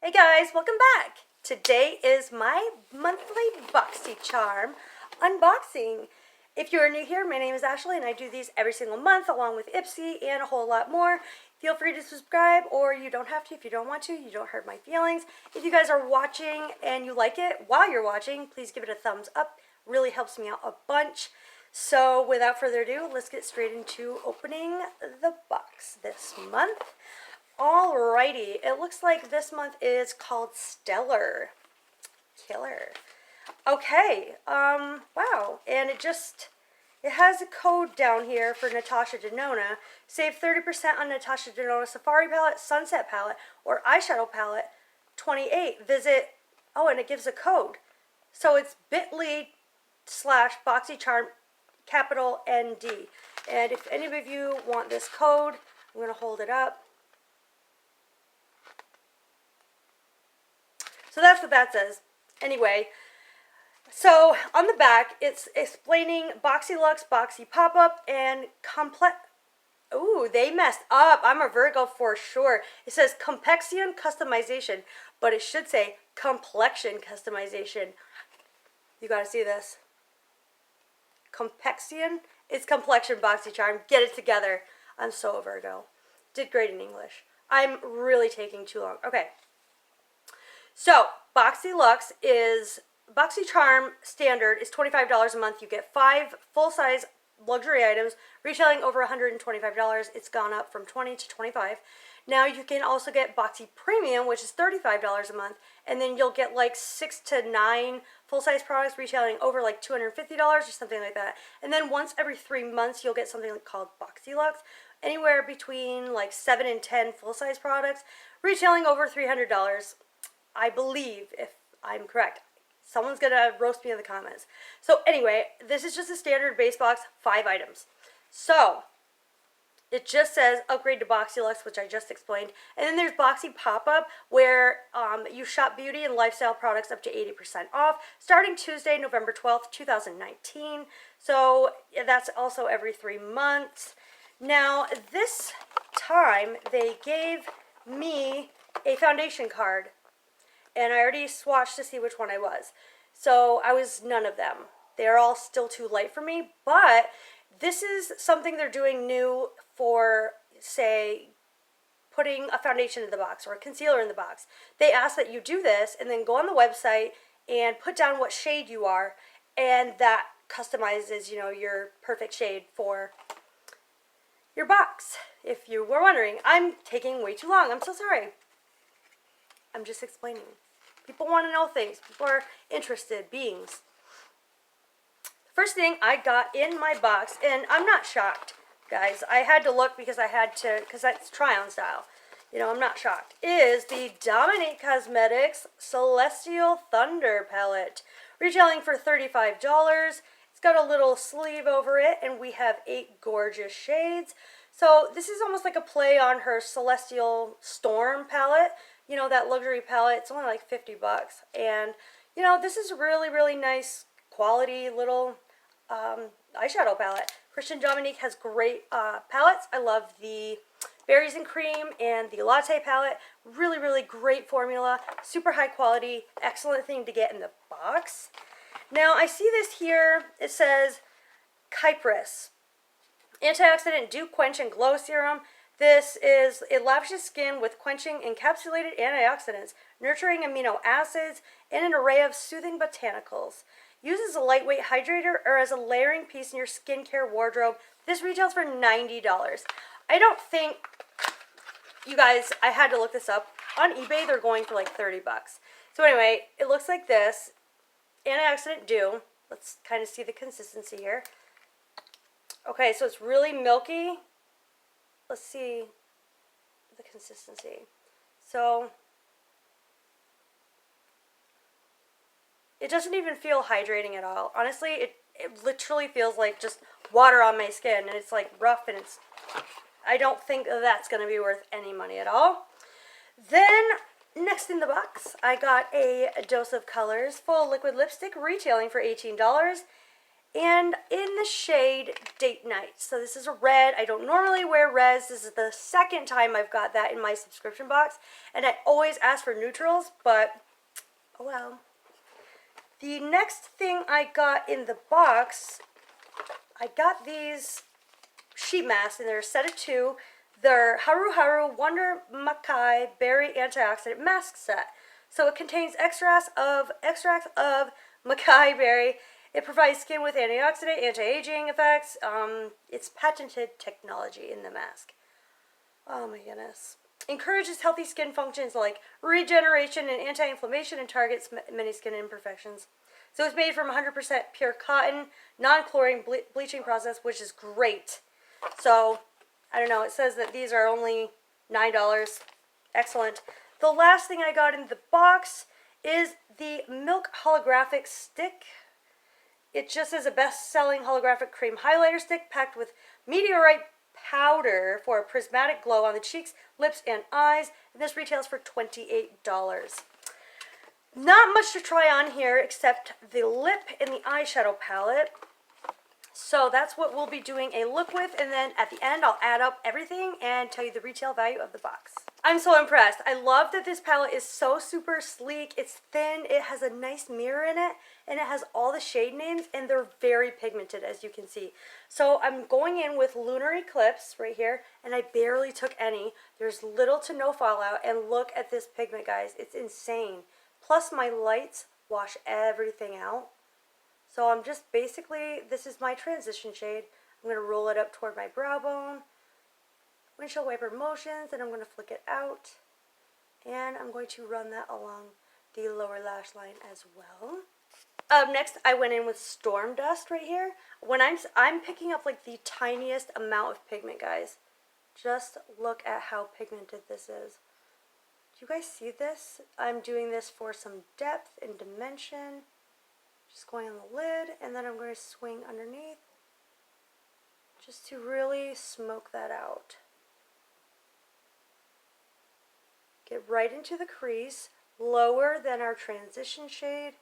Hey guys, welcome back. Today is my monthly Boxycharm unboxing. If you're new here, my name is Ashley and I do these every single month along with Ipsy and a whole lot more. Feel free to subscribe, or you don't have to if you don't want to. You don't hurt my feelings. If you guys are watching and you like it while you're watching, please give it a thumbs up. Really helps me out a bunch. So without further ado, let's get straight into opening the box this month. Alrighty, it looks like this month is called Stellar. Killer. Okay, wow, and it has a code down here for Natasha Denona. Save 30% on Natasha Denona Safari Palette, Sunset Palette, or Eyeshadow Palette 28. Visit, oh, and it gives a code. So it's bit.ly/Boxycharm capital ND. And if any of you want this code, I'm going to hold it up. So that's what that says. Anyway, so on the back, it's explaining Boxy Luxe, Boxy Pop-Up, and Complex. Ooh, they messed up. I'm a Virgo for sure. It says Complexion Customization, but it should say Complexion Customization. You gotta see this. Complexion? It's Complexion Boxycharm. Get it together. I'm so a Virgo. Did great in English. I'm really taking too long. Okay. So, Boxycharm standard is $25 a month. You get 5 full-size luxury items, retailing over $125. It's gone up from $20 to $25. Now you can also get Boxy Premium, which is $35 a month, and then you'll get like 6 to 9 full-size products retailing over like $250 or something like that. And then once every 3 months, you'll get something called Boxy Luxe, anywhere between like 7 and 10 full-size products, retailing over $300. I believe, if I'm correct. Someone's going to roast me in the comments. So anyway, this is just a standard base box, 5 items. So, it just says upgrade to Boxy Luxe, which I just explained. And then there's Boxy Pop-Up, where you shop beauty and lifestyle products up to 80% off, starting Tuesday, November 12th, 2019. So, that's also every 3 months. Now, this time, they gave me a foundation card. And I already swatched to see which one I was. So I was none of them. They're all still too light for me. But this is something they're doing new for, say, putting a foundation in the box or a concealer in the box. They ask that you do this and then go on the website and put down what shade you are. And that customizes, your perfect shade for your box. If you were wondering, I'm taking way too long. I'm so sorry. I'm just explaining. People want to know things. People are interested beings. First thing I got in my box, and I'm not shocked, guys. I had to look because that's try-on style. I'm not shocked. Is the Dominique Cosmetics Celestial Thunder palette, retailing for $35. It's got a little sleeve over it, and we have 8 gorgeous shades. So this is almost like a play on her Celestial Storm palette. That luxury palette, it's only like $50. And, this is a really, really nice quality little eyeshadow palette. Christian Dominique has great palettes. I love the Berries and Cream and the Latte palette. Really, really great formula. Super high quality. Excellent thing to get in the box. Now, I see this here. It says Kypris Antioxidant Dew Quench and Glow Serum. It lavishes skin with quenching encapsulated antioxidants, nurturing amino acids, and an array of soothing botanicals. Used as a lightweight hydrator or as a layering piece in your skincare wardrobe. This retails for $90. I don't think, you guys, I had to look this up. On eBay, they're going for like $30. So anyway, it looks like this. Antioxidant Dew. Let's kind of see the consistency here. Okay, so it's really milky. Let's see the consistency. So, it doesn't even feel hydrating at all. Honestly, it literally feels like just water on my skin. And it's like rough and I don't think that's going to be worth any money at all. Then, next in the box, I got a Dose of Colors full liquid lipstick retailing for $18. and in the shade Date Night. So this is a red. I don't normally wear reds. This is the second time I've got that in my subscription box, and I always ask for neutrals, but oh well. The next thing I got in the box, I got these sheet masks, and they're a set of 2. They're Haru Haru Wonder Makai Berry Antioxidant Mask Set. So it contains extracts of Makai berry. It provides skin with antioxidant, anti-aging effects. It's patented technology in the mask. Oh my goodness. Encourages healthy skin functions like regeneration and anti-inflammation, and targets many skin imperfections. So it's made from 100% pure cotton, non-chlorine bleaching process, which is great. So, I don't know, it says that these are only $9. Excellent. The last thing I got in the box is the Milk Holographic Stick. It just is a best-selling holographic cream highlighter stick packed with meteorite powder for a prismatic glow on the cheeks, lips, and eyes. And this retails for $28. Not much to try on here except the lip and the eyeshadow palette. So that's what we'll be doing a look with, and then at the end I'll add up everything and tell you the retail value of the box. I'm so impressed. I love that this palette is so super sleek. It's thin, it has a nice mirror in it, and it has all the shade names, and they're very pigmented, as you can see. So I'm going in with Lunar Eclipse right here, and I barely took any. There's little to no fallout, and look at this pigment, guys. It's insane. Plus my lights wash everything out. So I'm just basically, this is my transition shade. I'm going to roll it up toward my brow bone, windshield wiper motions, and I'm going to flick it out. And I'm going to run that along the lower lash line as well. Next, I went in with Storm Dust right here. When I'm picking up like the tiniest amount of pigment, guys. Just look at how pigmented this is. Do you guys see this? I'm doing this for some depth and dimension. Just going on the lid, and then I'm going to swing underneath just to really smoke that out. Get right into the crease, lower than our transition shade.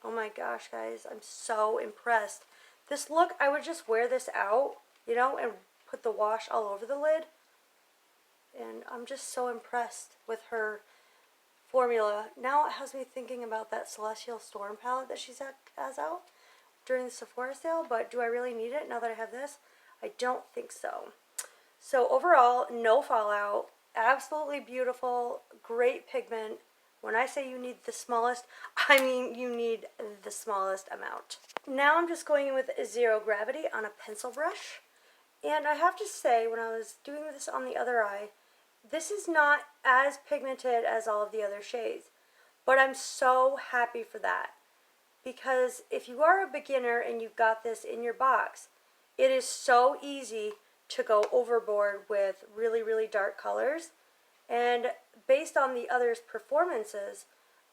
Oh my gosh, guys, I'm so impressed. This look, I would just wear this out, you know, and put the wash all over the lid. And I'm just so impressed with her formula. Now it has me thinking about that Celestial Storm palette that she's has out during the Sephora sale, but do I really need it now that I have this? I don't think so. So overall, no fallout, absolutely beautiful, great pigment. When I say you need the smallest, I mean you need the smallest amount. Now I'm just going in with Zero Gravity on a pencil brush, and I have to say, when I was doing this on the other eye, this is not as pigmented as all of the other shades, but I'm so happy for that, because if you are a beginner and you've got this in your box, it is so easy to go overboard with really, really dark colors. And based on the others' performances,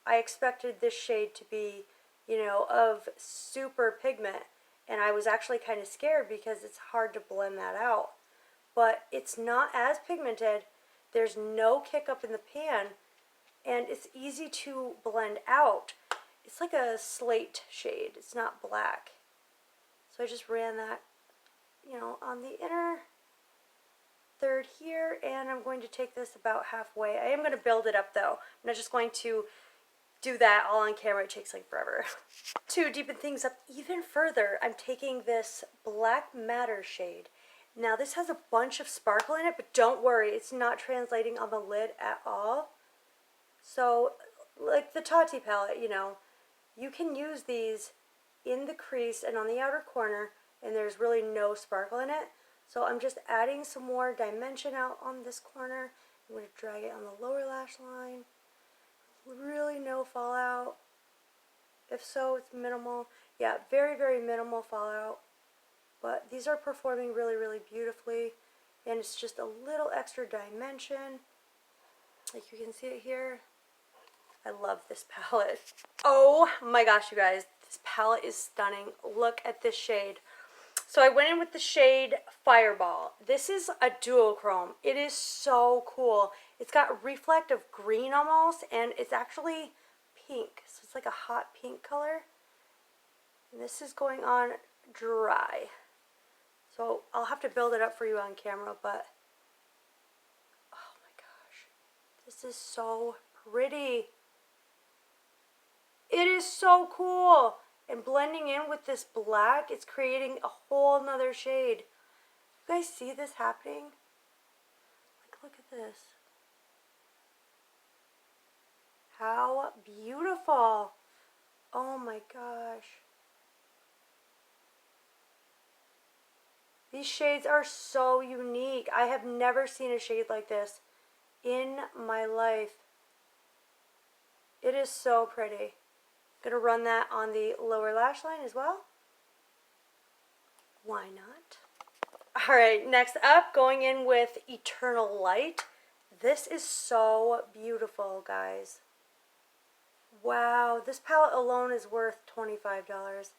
I expected this shade to be, you know, of super pigment, and I was actually kind of scared because it's hard to blend that out. But it's not as pigmented. There's no kick up in the pan, and it's easy to blend out. It's like a slate shade. It's not black. So I just ran that, you know, on the inner third here, and I'm going to take this about halfway. I am going to build it up though. I'm not just going to do that all on camera. It takes like forever. To deepen things up even further, I'm taking this Black Matter shade. Now this has a bunch of sparkle in it, but don't worry, it's not translating on the lid at all. So like the Tati palette, you know, you can use these in the crease and on the outer corner, and there's really no sparkle in it. So I'm just adding some more dimension out on this corner. I'm going to drag it on the lower lash line. Really no fallout. If so, it's minimal. Yeah, very, very minimal fallout. But these are performing really, really beautifully. And it's just a little extra dimension. Like you can see it here. I love this palette. Oh my gosh, you guys. This palette is stunning. Look at this shade. So I went in with the shade Fireball. This is a duochrome. It is so cool. It's got reflective green almost, and it's actually pink. So it's like a hot pink color. And this is going on dry. So I'll have to build it up for you on camera, but oh my gosh, this is so pretty. It is so cool. And blending in with this black, it's creating a whole nother shade. You guys see this happening? Like, look at this. How beautiful. Oh my gosh. These shades are so unique. I have never seen a shade like this in my life. It is so pretty. Gonna run that on the lower lash line as well. Why not? Alright, next up, going in with Eternal Light. This is so beautiful, guys. Wow, this palette alone is worth $25.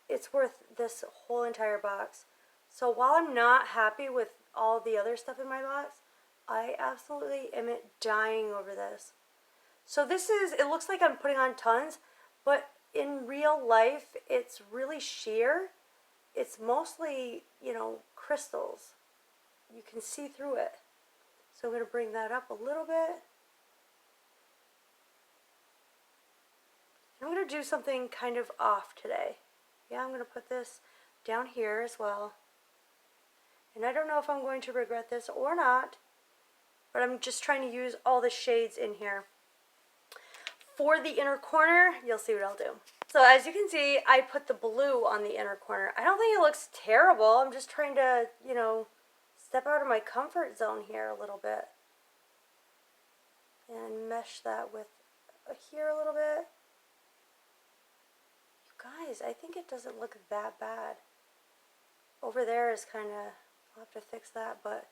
It's worth this whole entire box. So while I'm not happy with all the other stuff in my box, I absolutely am dying over this. So this is, it looks like I'm putting on tons, but in real life, it's really sheer. It's mostly, you know, crystals. You can see through it. So I'm going to bring that up a little bit. I'm going to do something kind of off today. Yeah, I'm going to put this down here as well. And I don't know if I'm going to regret this or not, but I'm just trying to use all the shades in here. For the inner corner, you'll see what I'll do. So as you can see, I put the blue on the inner corner. I don't think it looks terrible. I'm just trying to, you know, step out of my comfort zone here a little bit. And mesh that with here a little bit. You guys, I think it doesn't look that bad. Over there is kind of, I'll have to fix that, but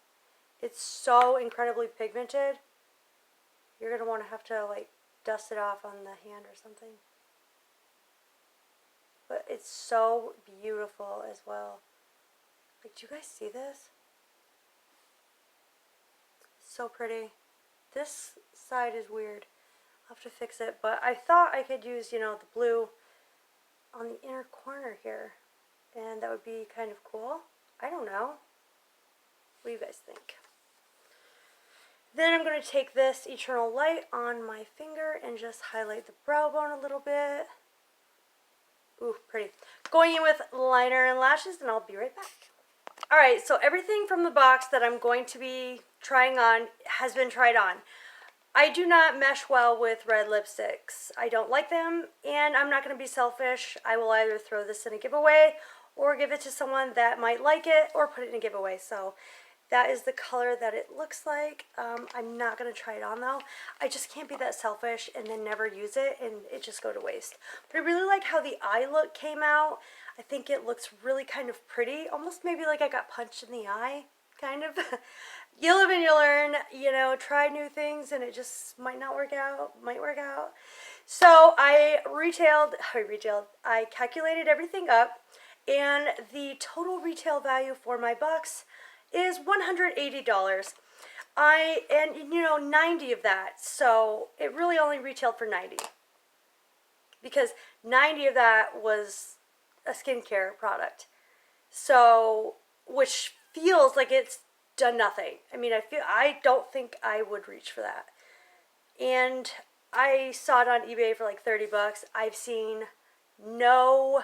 it's so incredibly pigmented. You're going to have to like dust it off on the hand or something. But it's so beautiful as well. Like, do you guys see this? So pretty. This side is weird. I'll have to fix it, but I thought I could use, you know, the blue on the inner corner here, and that would be kind of cool. I don't know. What do you guys think? Then I'm going to take this Eternal Light on my finger and just highlight the brow bone a little bit. Ooh, pretty. Going in with liner and lashes, and I'll be right back. Alright, so everything from the box that I'm going to be trying on has been tried on. I do not mesh well with red lipsticks. I don't like them, and I'm not going to be selfish. I will either throw this in a giveaway or give it to someone that might like it or put it in a giveaway. So that is the color that it looks like. I'm not going to try it on though. I just can't be that selfish and then never use it and it just go to waste. But I really like how the eye look came out. I think it looks really kind of pretty. Almost maybe like I got punched in the eye, kind of. You live and you learn, you know, try new things and it just might not work out, might work out. So I calculated everything up, and the total retail value for my box is $180. And you know, 90 of that, so it really only retailed for 90. Because 90 of that was a skincare product. So, which feels like it's done nothing. I mean, I don't think I would reach for that. And I saw it on eBay for like 30 bucks. I've seen no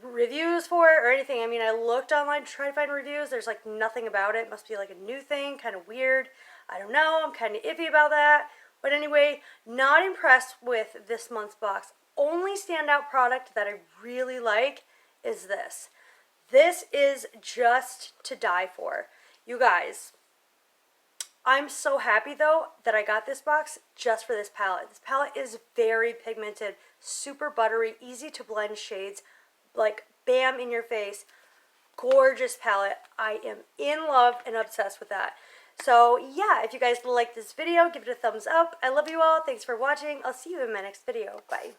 reviews for it or anything. I mean, I looked online to try to find reviews. There's like nothing about it. Must be like a new thing, kind of weird. I don't know. I'm kind of iffy about that. But anyway, not impressed with this month's box. Only standout product that I really like is this. This is just to die for. You guys, I'm so happy though that I got this box just for this palette. This palette is very pigmented, super buttery, easy to blend shades, like bam in your face. Gorgeous palette. I am in love and obsessed with that. So yeah, if you guys like this video, give it a thumbs up. I love you all. Thanks for watching. I'll see you in my next video. Bye.